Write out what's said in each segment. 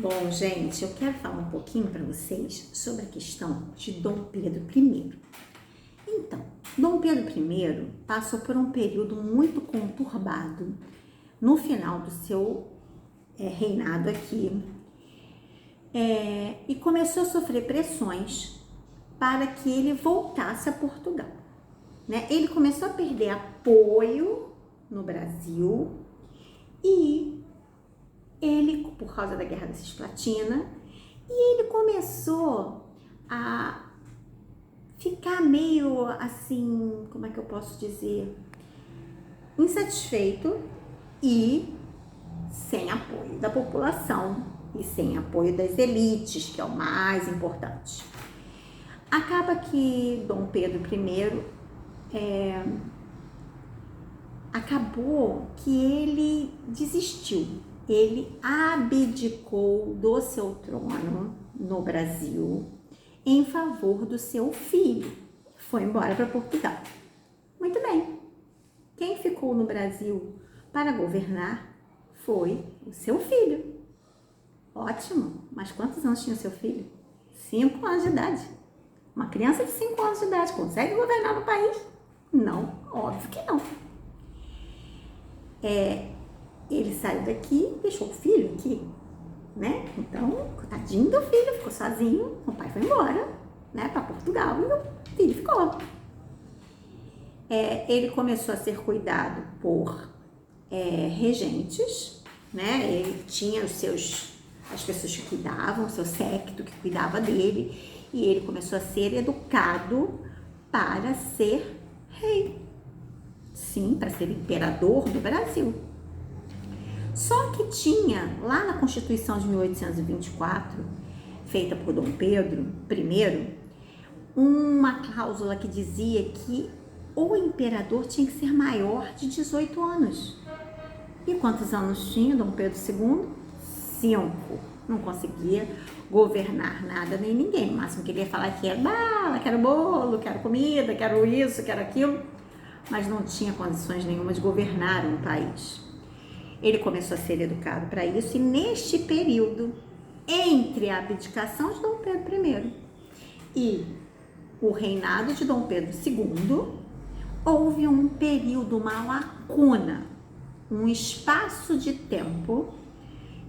Bom, gente, eu quero falar um pouquinho para vocês sobre a questão de Dom Pedro I. Então, Dom Pedro I passou por um período muito conturbado no final do seu reinado aqui e começou a sofrer pressões para que ele voltasse a Portugal. Ele começou a perder apoio no Brasil e ele, por causa da Guerra da Cisplatina, e ele começou a ficar meio assim, como é que eu posso dizer, insatisfeito e sem apoio da população e sem apoio das elites, que é o mais importante. Acaba que Dom Pedro I acabou que ele desistiu. Ele abdicou do seu trono no Brasil em favor do seu filho. Foi embora para Portugal. Muito bem. Quem ficou no Brasil para governar foi o seu filho. Ótimo. Mas quantos anos tinha o seu filho? 5 anos de idade. Uma criança de 5 anos de idade consegue governar no país? Não, óbvio que não. Ele saiu daqui e deixou o filho aqui, Então, tadinho do filho, ficou sozinho, o pai foi embora, para Portugal e o filho ficou. Ele começou a ser cuidado por regentes, Ele tinha as pessoas que cuidavam, o seu séquito que cuidava dele, e ele começou a ser educado para ser rei. Sim, para ser imperador do Brasil. Só que tinha, lá na Constituição de 1824, feita por Dom Pedro I, uma cláusula que dizia que o imperador tinha que ser maior de 18 anos. E quantos anos tinha Dom Pedro II? 5. Não conseguia governar nada nem ninguém. O máximo que ele ia falar que era bala, quero bolo, quero comida, quero isso, quero aquilo. Mas não tinha condições nenhuma de governar um país. Ele começou a ser educado para isso e neste período, entre a abdicação de Dom Pedro I e o reinado de Dom Pedro II, houve um período, uma lacuna, um espaço de tempo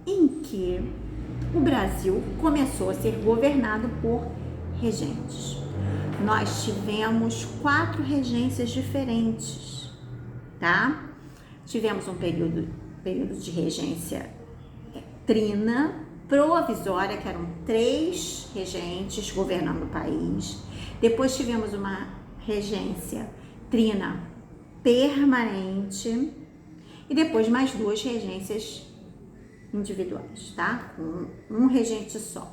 em que o Brasil começou a ser governado por regentes. Nós tivemos 4 regências diferentes, tá? Tivemos um período de regência trina, provisória, que eram 3 regentes governando o país. Depois tivemos uma regência trina permanente e depois mais 2 regências individuais, tá? Com um regente só.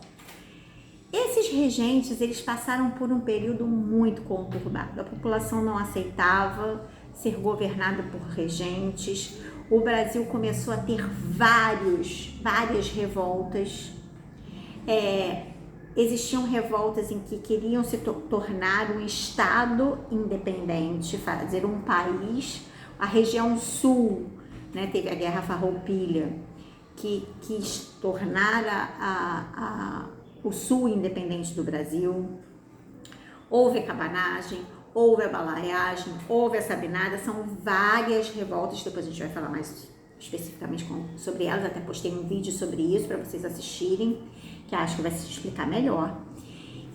Esses regentes, eles passaram por um período muito conturbado. A população não aceitava ser governada por regentes. O Brasil começou a ter várias revoltas. Existiam revoltas em que queriam se tornar um estado independente, fazer um país. A região sul, teve a Guerra Farroupilha, que quis tornar o sul independente do Brasil. Houve a cabanagem, houve a balaiagem, houve a sabinada, são várias revoltas, depois a gente vai falar mais especificamente sobre elas, até postei um vídeo sobre isso para vocês assistirem, que acho que vai se explicar melhor.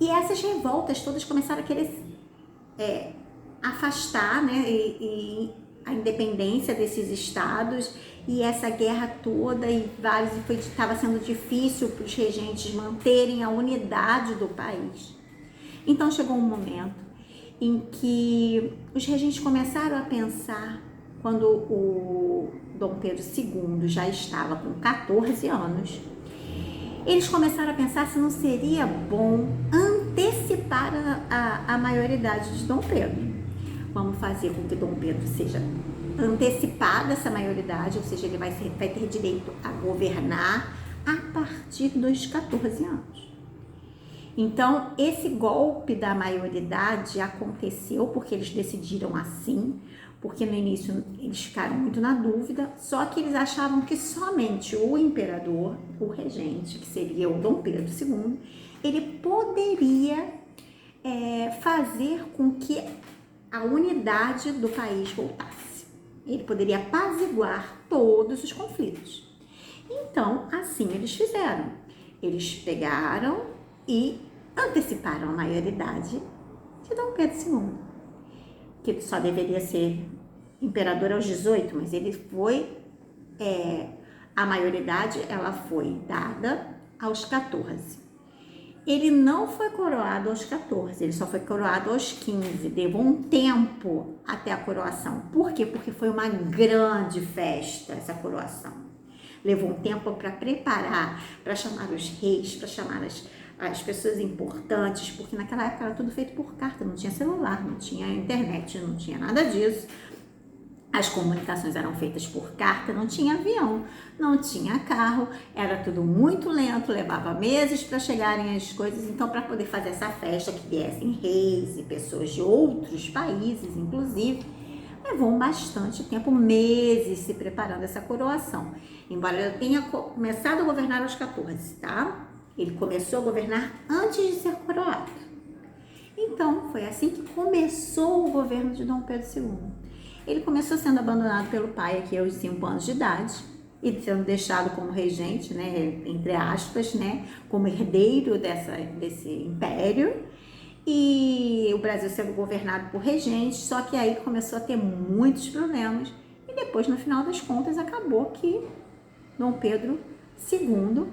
E essas revoltas todas começaram a querer afastar, e a independência desses estados, e essa guerra toda, estava sendo difícil para os regentes manterem a unidade do país. Então chegou um momento em que os regentes começaram a pensar, quando o Dom Pedro II já estava com 14 anos, eles começaram a pensar se não seria bom antecipar a maioridade de Dom Pedro. Vamos fazer com que Dom Pedro seja antecipada essa maioridade, ou seja, ele vai ter direito a governar a partir dos 14 anos. Então, esse golpe da maioridade aconteceu porque eles decidiram assim, porque no início eles ficaram muito na dúvida, só que eles achavam que somente o imperador, o regente, que seria o Dom Pedro II, ele poderia fazer com que a unidade do país voltasse. Ele poderia apaziguar todos os conflitos. Então, assim eles fizeram. Eles pegaram e anteciparam a maioridade de Dom Pedro II, que só deveria ser imperador aos 18, mas ele foi, a maioridade ela foi dada aos 14. Ele não foi coroado aos 14, ele só foi coroado aos 15, levou um tempo até a coroação. Por quê? Porque foi uma grande festa essa coroação. Levou um tempo para preparar, para chamar os reis, para chamar as pessoas importantes, porque naquela época era tudo feito por carta, não tinha celular, não tinha internet, não tinha nada disso. As comunicações eram feitas por carta, não tinha avião, não tinha carro, era tudo muito lento, levava meses para chegarem as coisas. Então, para poder fazer essa festa, que viessem reis e pessoas de outros países, inclusive, levou bastante tempo, meses se preparando essa coroação. Embora ele tenha começado a governar aos 14, tá? Ele começou a governar antes de ser coroado. Então, foi assim que começou o governo de Dom Pedro II. Ele começou sendo abandonado pelo pai aqui aos 5 anos de idade e sendo deixado como regente, né, entre aspas, né, como herdeiro desse império, e o Brasil sendo governado por regentes, só que aí começou a ter muitos problemas e depois, no final das contas, acabou que Dom Pedro II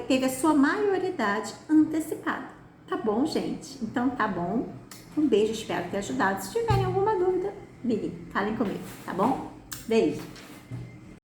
teve a sua maioridade antecipada. Tá bom, gente? Então tá bom. Um beijo, espero ter ajudado. Se tiverem alguma dúvida, falem comigo, tá bom? Beijo!